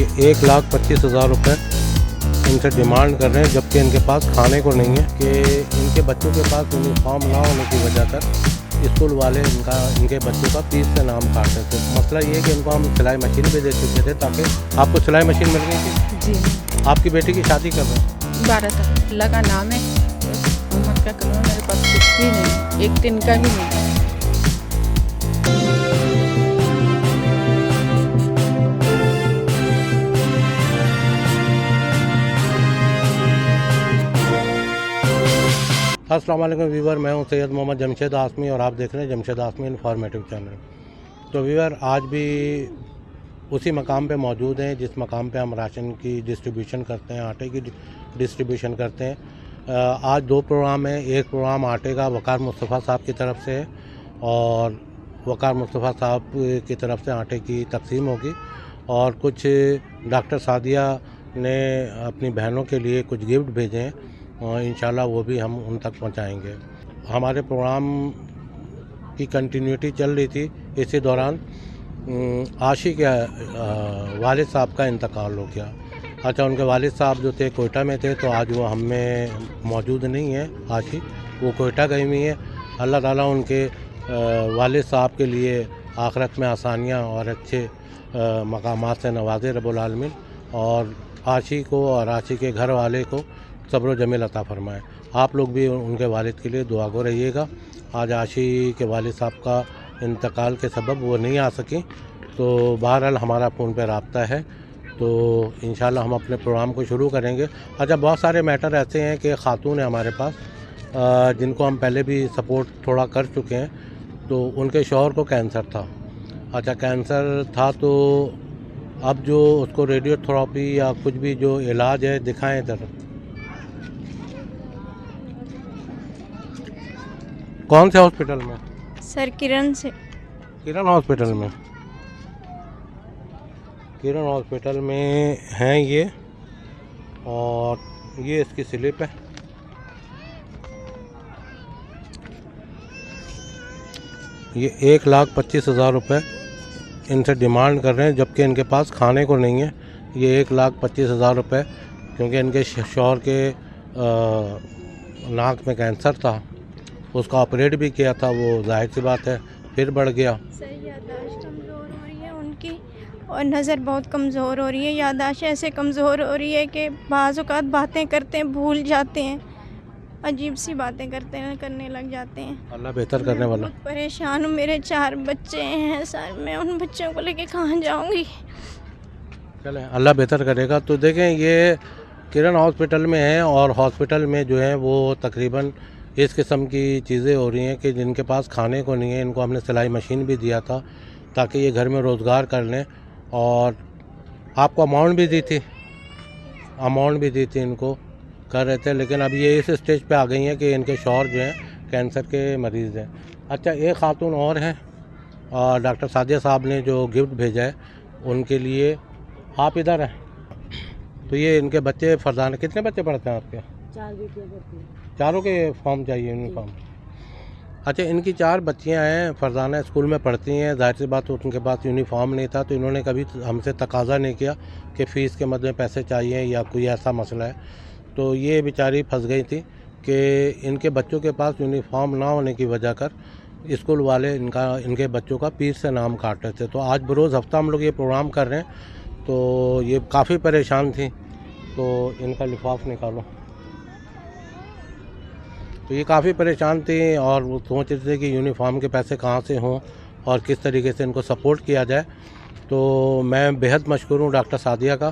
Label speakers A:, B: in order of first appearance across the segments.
A: ये 1,25,000 रुपये इनसे डिमांड कर रहे हैं, जबकि इनके पास खाने को नहीं है। कि इनके बच्चों के पास यूनिफॉर्म ना होने की वजह कर स्कूल वाले इनके बच्चों का फीस से नाम काटते थे। मसला ये है कि इनको हम सिलाई मशीन भी दे चुके थे, ताकि आपको सिलाई मशीन मिल गई थी।
B: जी,
A: आपकी बेटी की शादी कब है?
B: 12 तक अल्लाह का नाम है। उम्र का कलम मेरे पास कुछ भी नहीं, एक दिन का भी नहीं।
A: अस्सलाम वालेकुम व्यूवर, मैं हूं सैयद मोहम्मद जमशेद आसमी और आप देख रहे हैं जमशेद आसमी इन्फॉर्मेटिव चैनल। तो व्यूवर, आज भी उसी मकाम पे मौजूद हैं जिस मकाम पे हम राशन की डिस्ट्रीब्यूशन करते हैं, आटे की डिस्ट्रीब्यूशन करते हैं। आज दो प्रोग्राम हैं। एक प्रोग्राम आटे का वकार मुस्तफ़ा साहब की तरफ से है और वकार मुस्तफ़ा साहब की तरफ से आटे की तकसीम होगी, और कुछ डॉक्टर सादिया ने अपनी बहनों के लिए कुछ गिफ्ट भेजे हैं और इंशाल्लाह वो भी हम उन तक पहुंचाएंगे। हमारे प्रोग्राम की कंटिन्यूटी चल रही थी। इसी दौरान आशी के वालिद साहब का इंतकाल हो गया। अच्छा, उनके वालिद साहब जो थे कोयटा में थे, तो आज वो हम में मौजूद नहीं है। आशी वो कोयटा गई हुई है। अल्लाह ताला उनके वालिद साहब के लिए आखिरत में आसानियाँ और अच्छे मकामात से नवाज़े रब्बुल आलमीन, और आशी को और आशी के घर वाले को सब्र जमील अता फरमाए। आप लोग भी उनके वालिद के लिए दुआ गो रहिएगा। आज आशी के वालिद साहब का इंतकाल के सबब वो नहीं आ सकी, तो बहरहाल हमारा फ़ोन पे रब्ता है, तो इंशाल्लाह हम अपने प्रोग्राम को शुरू करेंगे। अच्छा, बहुत सारे मैटर ऐसे हैं कि ख़ातून है हमारे पास जिनको हम पहले भी सपोर्ट थोड़ा कर चुके हैं। तो उनके शौहर को कैंसर था। अच्छा, कैंसर था तो अब जो उसको रेडियोथेरेपी या कुछ भी जो इलाज है, दिखाएं इधर। कौन से हॉस्पिटल में?
C: सर किरण से।
A: किरण हॉस्पिटल में। किरण हॉस्पिटल में हैं ये, और ये इसकी स्लिप है। ये 1,25,000 रुपये इनसे डिमांड कर रहे हैं, जबकि इनके पास खाने को नहीं है। ये 1,25,000 रुपये, क्योंकि इनके शौहर के नाक में कैंसर था, उसका ऑपरेट भी किया था। वो जाहिर सी बात है फिर बढ़ गया।
C: सर याददाश्त कमज़ोर हो रही है उनकी, और नज़र बहुत कमज़ोर हो रही है। याददाश्त ऐसे कमज़ोर हो रही है कि बाज़ औक़ात बातें करते हैं भूल जाते हैं, अजीब सी बातें करने लग जाते हैं।
A: अल्लाह बेहतर करने वाला।
C: बहुत परेशान हूँ। मेरे 4 बच्चे हैं सर, मैं उन बच्चों को लेके कहाँ जाऊँगी?
A: चलें, अल्लाह बेहतर करेगा। तो देखें, ये किरण हॉस्पिटल में है, और हॉस्पिटल में जो है वो तकरीबन इस किस्म की चीज़ें हो रही हैं कि जिनके पास खाने को नहीं है। इनको हमने सिलाई मशीन भी दिया था ताकि ये घर में रोज़गार कर लें, और आपको अमाउंट भी दी थी इनको कर रहे थे। लेकिन अब ये इस स्टेज पे आ गई हैं कि इनके शौहर जो हैं कैंसर के मरीज़ हैं। अच्छा, एक ख़ातून और हैं, डॉक्टर सादिया साहब ने जो गिफ्ट भेजा है उनके लिए। आप इधर हैं। तो ये इनके बच्चे फरजाना, कितने बच्चे पढ़ते हैं आपके?
D: 4 बेटियां पढ़ती हैं।
A: चारों के फॉर्म चाहिए, यूनिफॉर्म। अच्छा, इनकी 4 बच्चियां हैं, फरजाना स्कूल में पढ़ती हैं। जाहिर सी बात, उनके पास यूनिफॉर्म नहीं था, तो इन्होंने कभी हमसे तकाजा नहीं किया कि फ़ीस के मद में पैसे चाहिए या कोई ऐसा मसला है। तो ये बेचारी फंस गई थी कि इनके बच्चों के पास यूनिफॉर्म ना होने की वजह कर स्कूल वाले इनके बच्चों का फीस से नाम काट रहे थे। तो आज बरोज़ हफ्ता हम लोग ये प्रोग्राम कर रहे हैं, तो ये काफ़ी परेशान थी। तो इनका लिफाफ निकालो। तो ये काफ़ी परेशान थी और वो सोच रहे थे कि यूनिफॉर्म के पैसे कहाँ से हों और किस तरीके से इनको सपोर्ट किया जाए। तो मैं बेहद मशकूर हूँ डॉक्टर सादिया का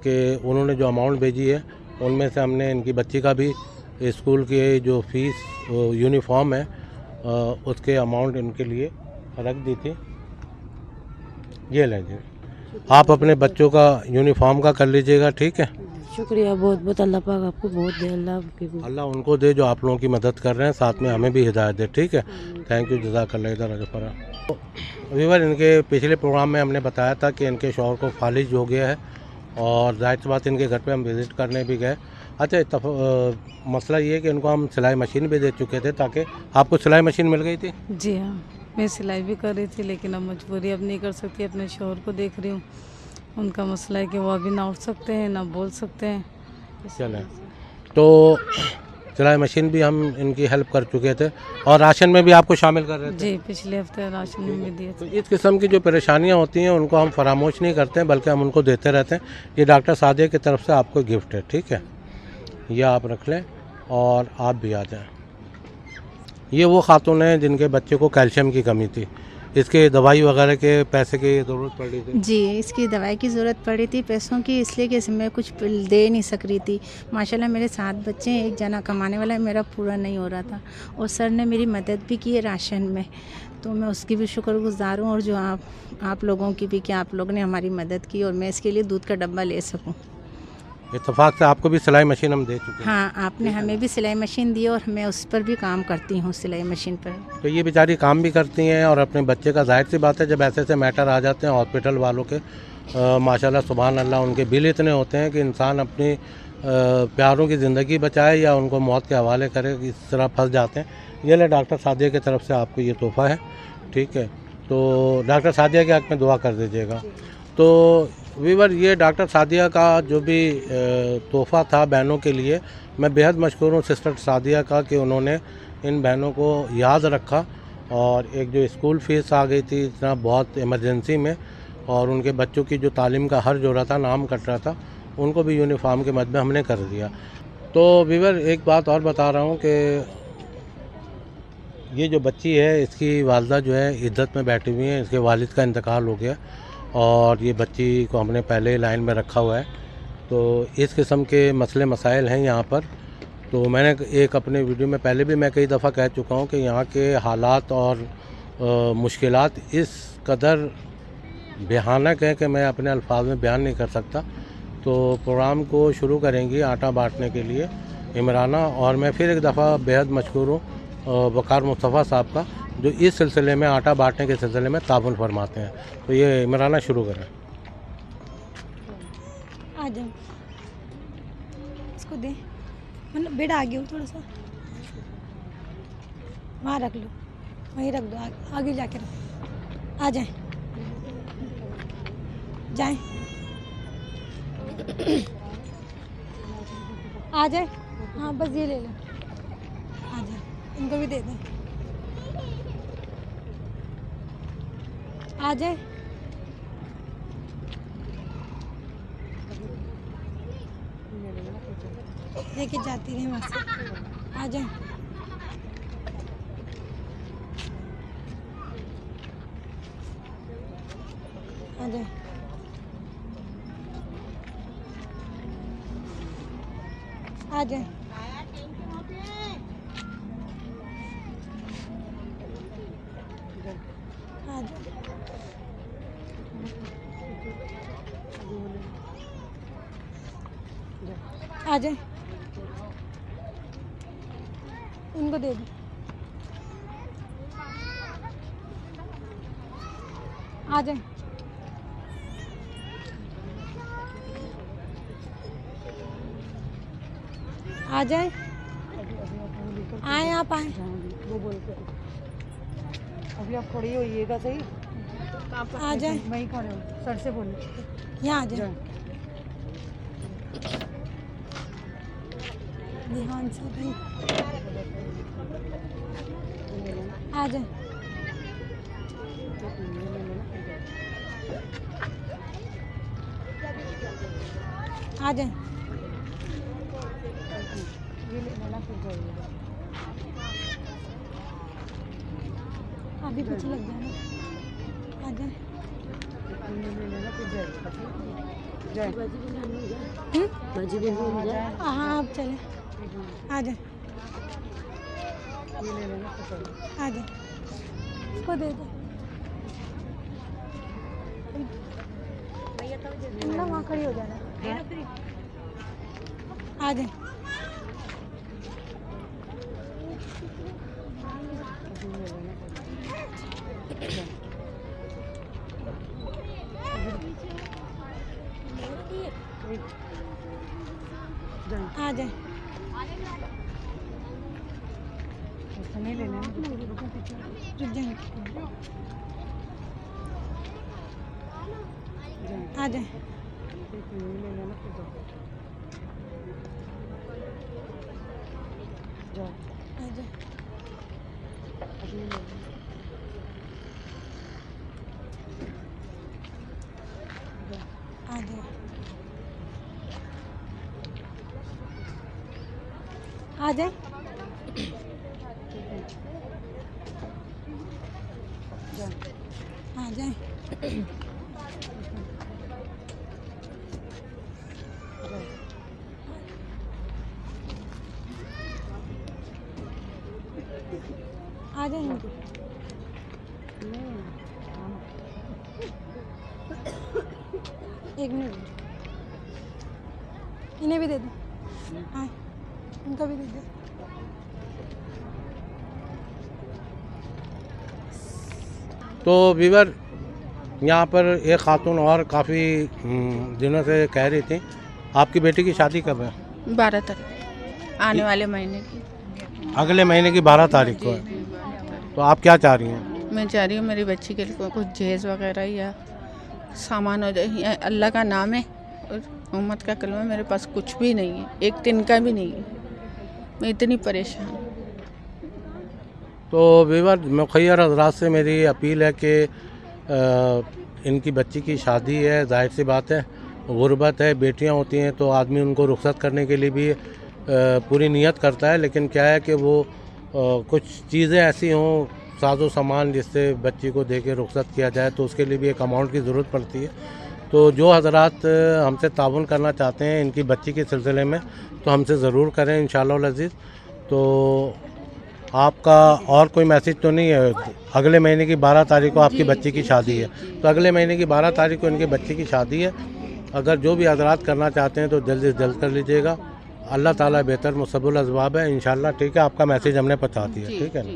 A: कि उन्होंने जो अमाउंट भेजी है, उनमें से हमने इनकी बच्ची का भी स्कूल की जो फ़ीस यूनिफॉर्म है उसके अमाउंट इनके लिए रख दी थी। ये लीजिए, आप अपने बच्चों का यूनिफॉर्म का कर लीजिएगा, ठीक है?
D: शुक्रिया बहुत बहुत। अल्लाह पाक आपको बहुत दे। अल्लाह
A: उनको दे जो आप लोगों की मदद कर रहे हैं, साथ में हमें भी हिदायत दे, ठीक है? थैंक यू, जज़ाकल्लाह। इधर अजफरा व्यूअर, इनके पिछले प्रोग्राम में हमने बताया था कि इनके शौहर को फालिज हो गया है, और जाहिर सी बात इनके घर पे हम विज़िट करने भी गए। अच्छा, मसला ये है कि इनको हम सिलाई मशीन भी दे चुके थे, ताकि आपको सिलाई मशीन मिल गई थी।
B: जी हाँ, मैं सिलाई भी कर रही थी, लेकिन अब मजबूरी अब नहीं कर सकती, अपने शौहर को देख रही हूँ।
E: उनका मसला है कि वो अभी ना उठ सकते हैं ना बोल सकते हैं।
A: चलें, तो सिलाई मशीन भी हम इनकी हेल्प कर चुके थे और राशन में भी आपको शामिल कर रहे थे।
E: जी, पिछले हफ्ते राशन में भी दिए
A: तो
E: थे।
A: इस किस्म की जो परेशानियां होती हैं उनको हम फरामोश नहीं करते हैं, बल्कि हम उनको देते रहते हैं। ये डॉक्टर सादिया की तरफ से आपको गिफ्ट है, ठीक है, ये आप रख लें और आप भी आ जाएं। ये वो खातून हैं जिनके बच्चे को कैल्शियम की कमी थी, इसके दवाई वगैरह के पैसे की ज़रूरत पड़ रही थी।
F: जी, इसकी दवाई की ज़रूरत पड़ी थी पैसों की, इसलिए कि मैं कुछ दे नहीं सक रही थी। माशाल्लाह मेरे 7 बच्चे हैं, एक जना कमाने वाला है, मेरा पूरा नहीं हो रहा था और सर ने मेरी मदद भी की है राशन में, तो मैं उसकी भी शुक्रगुज़ार हूँ। और जो आप लोगों की भी कि आप लोगों ने हमारी मदद की और मैं इसके लिए दूध का डब्बा ले सकूँ।
A: इत्तेफाक से आपको भी सिलाई मशीन हम दे चुके हैं।
F: हाँ, आपने हमें भी सिलाई मशीन दी और मैं उस पर भी काम करती हूँ, सिलाई मशीन पर।
A: तो ये बेचारी काम भी करती हैं और अपने बच्चे का, जाहिर सी बात है जब ऐसे ऐसे मैटर आ जाते हैं हॉस्पिटल वालों के, माशाल्लाह सुभान अल्लाह, उनके बिल इतने होते हैं कि इंसान अपनी प्यारों की ज़िंदगी बचाए या उनको मौत के हवाले करे, इस तरह फंस जाते हैं। ये ले डॉक्टर सादिया की तरफ से आपको ये तोहफ़ा है, ठीक है, तो डॉक्टर सादिया के हक़ में दुआ कर दीजिएगा। तो वीवर, ये डॉक्टर सादिया का जो भी तोहफ़ा था बहनों के लिए, मैं बेहद मशकूर हूँ सिस्टर सादिया का कि उन्होंने इन बहनों को याद रखा। और एक जो स्कूल फ़ीस आ गई थी इतना बहुत इमरजेंसी में, और उनके बच्चों की जो तालीम का हर्ज हो रहा था, नाम कट रहा था, उनको भी यूनिफॉर्म के मद में हमने कर दिया। तो वीवर, एक बात और बता रहा हूँ कि ये जो बच्ची है इसकी वालदा जो है इद्दत में बैठी हुई हैं, इसके वालिद का इंतकाल हो गया और ये बच्ची को हमने पहले लाइन में रखा हुआ है। तो इस किस्म के मसले मसाइल हैं यहाँ पर। तो मैंने एक अपने वीडियो में पहले भी मैं कई दफ़ा कह चुका हूँ कि यहाँ के हालात और मुश्किलात इस कदर भयानक हैं कि मैं अपने अल्फाज में बयान नहीं कर सकता। तो प्रोग्राम को शुरू करेंगी आटा बांटने के लिए इमराना, और मैं फिर एक दफ़ा बेहद मशकूर हूँ वकार मुस्तफ़ा साहब का, जो इस सिलसिले में आटा बांटने के सिलसिले में ताबन फरमाते हैं। तो ये इमराना शुरू करें।
G: आ जाओ, इसको दे, मतलब बेटा आगे हो थोड़ा सा, वहाँ रख लो, वहीं रख दो, आगे जाके रखो। आ जाए जाए आ जाए, हाँ बस ये ले लो, आ जाए, इनको भी दे दें, आ जाए। लेके जाती रही वहाँ से, आ जाए। आ जाए, आ जाए, आ जाए, आ जाए, इनको दे दो, आ जाए, आ जाए, आए आप आए,
E: वो बोलते अभी आप खड़ी होइएगा सही,
G: आ जाए,
E: वहीं खड़े हो, सर से बोलिए
G: यहाँ आ जाए, ध्यान से भाई, आ जाए, आ जाए,
E: ये लेना फिर जाइएगा।
G: अभी कुछ लग जाए, आ जाए,
E: लेना फिर जाइएगा।
G: हाँ आप चले, आ जाए, आ जाए, इसको दे दो, ना वहाँ खड़ी हो जाना, आ जाए, आ जाए,
E: नहीं लेना,
G: रुक जाए, आ जाए। आ जाए। आ जाए। आ जाए। आ जाए। आ जाए इनको। एक मिनट इन्हें भी दे दो। हाँ इनको भी दे दो।
A: तो वीवर यहाँ पर एक खातून और काफ़ी दिनों से कह रही थी, आपकी बेटी की शादी कब है?
B: 12 तारीख आने वाले महीने की।
A: अगले महीने की 12 तारीख को है। तो आप क्या चाह रही हैं?
B: मैं चाह रही हूँ मेरी बच्ची के लिए कुछ जहेज वगैरह या सामान हो जाए। अल्लाह का नाम है और मोहम्मद का कलमा, मेरे पास कुछ भी नहीं है, एक तिनका भी नहीं है। मैं इतनी परेशान हूँ।
A: तो वीवर मुखैर हजरात से मेरी अपील है कि इनकी बच्ची की शादी है, जाहिर सी बात है गुर्बत है, बेटियां होती हैं तो आदमी उनको रुखसत करने के लिए भी पूरी नियत करता है, लेकिन क्या है कि वो कुछ चीज़ें ऐसी हों, साजो सामान जिससे बच्ची को दे के रुखसत किया जाए, तो उसके लिए भी एक अमाउंट की ज़रूरत पड़ती है। तो जो हजरात हमसे ताउन करना चाहते हैं इनकी बच्ची के सिलसिले में, तो हमसे ज़रूर करें इंशाअल्लाह अज़ीज़। तो आपका और कोई मैसेज तो नहीं है? अगले महीने की 12 तारीख को आपकी बच्ची की शादी है, तो अगले महीने की 12 तारीख को इनकी बच्ची की शादी है। अगर जो भी हजरात करना चाहते हैं तो जल्द से जल्द कर लीजिएगा। अल्लाह ताला बेहतर मुसब्बुल असबाब है इंशाअल्लाह। ठीक है, आपका मैसेज हमने पहुंचा दिया, ठीक है ना।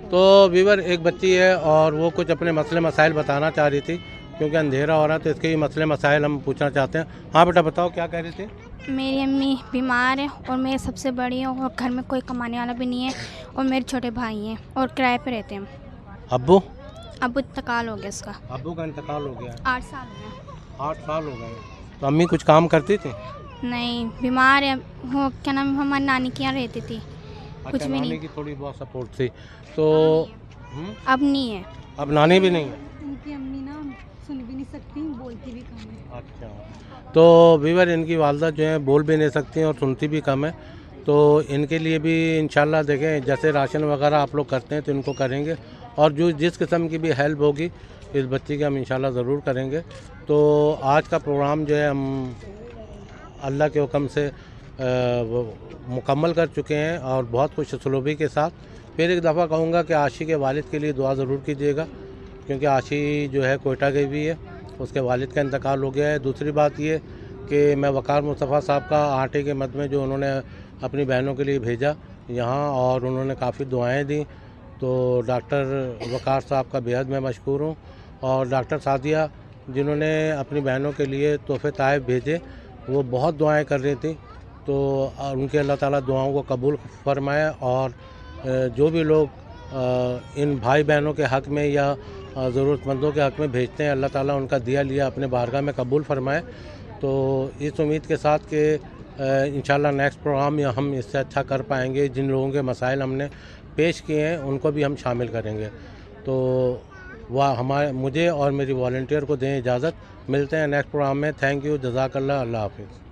A: तो वीवर एक बच्ची है और वो कुछ अपने मसले मसाइल बताना चाह रही थी, क्योंकि अंधेरा हो रहा है तो इसके ही मसले मसाइल हम पूछना चाहते हैं। हाँ बेटा बताओ, क्या कह रही थी?
H: मेरी अम्मी बीमार है और मैं सबसे बड़ी हूँ और घर में कोई कमाने वाला भी नहीं है और मेरे छोटे भाई हैं और किराए पे रहते हैं।
A: अब्बू?
H: अब्बू इंतकाल हो गया उसका।
A: अब्बू का इंतकाल हो गया?
H: 8 साल हो गए।
A: 8 साल हो गए। तो अम्मी कुछ काम करती थी?
H: नहीं, बीमार है वो, क्या नाम, हमारी नानी के यहाँ रहती थी। कुछ भी नहीं,
A: की थोड़ी बहुत सपोर्ट थी तो
H: अब नहीं है।
A: अब नानी भी नहीं है?
G: उनकी अम्मी ना सुन भी नहीं सकती, बोलती भी कम है।
A: अच्छा, तो वीवर इनकी वालदा जो है बोल भी नहीं सकती हैं और सुनती भी कम है, तो इनके लिए भी इंशाल्लाह देखें जैसे राशन वगैरह आप लोग करते हैं तो इनको करेंगे, और जो जिस किस्म की भी हेल्प होगी इस बच्ची की हम इंशाल्लाह ज़रूर करेंगे। तो आज का प्रोग्राम जो है हम अल्लाह के हुक्म से मुकम्मल कर चुके हैं और बहुत खुश सलूबी के साथ। फिर एक दफ़ा कहूँगा कि आशी के वालिद के लिए दुआ ज़रूर कीजिएगा, क्योंकि आशी जो है कोयटा गई हुई है, उसके वालिद का इंतकाल हो गया है। दूसरी बात ये कि मैं वकार मुस्तफ़ा साहब का आटे के मद में जो उन्होंने अपनी बहनों के लिए भेजा यहाँ और उन्होंने काफ़ी दुआएं दी, तो डॉक्टर वकार साहब का बेहद मैं मशकूर हूँ। और डॉक्टर सादिया जिन्होंने अपनी बहनों के लिए तोहफ़े ताइफ भेजे, वो बहुत दुआएं कर रही थी, तो उनके अल्लाह ताला दुआओं को कबूल फरमाए। और जो भी लोग इन भाई बहनों के हक़ में या ज़रूरतमंदों के हक़ में भेजते हैं, अल्लाह ताला उनका दिया लिया अपने बारगाह में कबूल फरमाए। तो इस उम्मीद के साथ कि इंशाल्लाह नेक्स्ट प्रोग्राम में हम इससे अच्छा कर पाएंगे, जिन लोगों के मसाइल हमने पेश किए हैं उनको भी हम शामिल करेंगे। तो वह मुझे और मेरी वॉलंटियर को दें इजाज़त। मिलते हैं नेक्स्ट प्रोग्राम में। थैंक यू, जज़ाकल्लाह, अल्लाह हाफ़िज़।